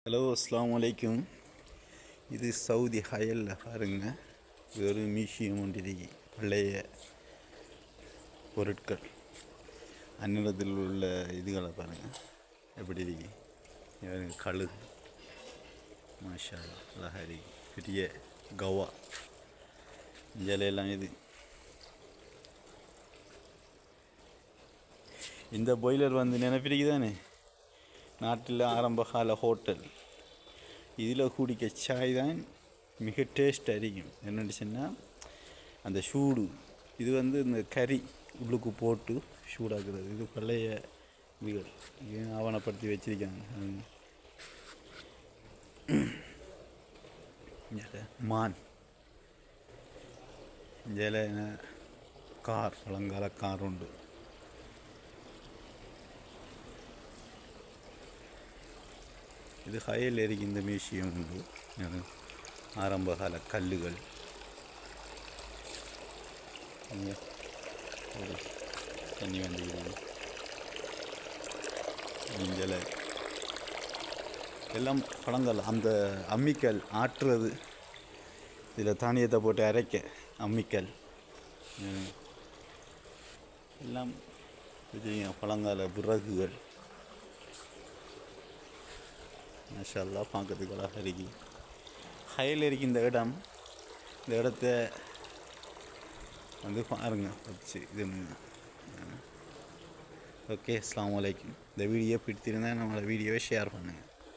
Hello அஸ்ஸலாமு அலைக்கும். இது சவுதி ஹயலில் பாருங்க, ஒரு மியூசியம் ஒன்று பழைய பொருட்கள் அந்நிலத்தில் உள்ள இதுகளை பாருங்கள் எப்படி இருக்கு. கழுகு மாஷா அல்லாஹ் அழகாக இருக்கு. பெரிய கவா இலையெல்லாம் இது. இந்த பாய்லர் வந்து நினைப்பிருக்கு தானே, நாட்டில் ஆரம்பகால ஹோட்டல். இதில் குடிக்க சாய் தான் மிக டேஸ்ட்டாக இருக்கும். என்னென்னு சொன்னால் அந்த சூடு, இது வந்து இந்த கறி உள்ளுக்கு போட்டு சூடாக்குறது. இது பழைய இதுகள் ஆவணப்படுத்தி வச்சிருக்காங்க. மான் இதில் கார், பழங்கால கார் உண்டு. இது ஹயல் ஏரிக்கு இந்த மியூசியம் உண்டு. ஆரம்பகால கல்லுகள் ஒரு தண்ணி வந்துகிறது. இதில் எல்லாம் பழங்கள். அந்த அம்மிக்கல் ஆட்டுறது, இதில் தானியத்தை போட்டு அரைக்க அம்மிக்கல் எல்லாம் பழங்கால விறகுகள். மாஷா அல்லாஹ் பார்க்கறதுக்கு அழகாக இருக்கு. ஹயல் இருக்கு இந்த இடம். இந்த இடத்த வந்து பாருங்க வச்சு இது. ஓகே, அஸ்ஸலாமு அலைக்கும். இந்த வீடியோ பிடித்திருந்தால் நம்மளோட வீடியோவை ஷேர் பண்ணுங்கள்.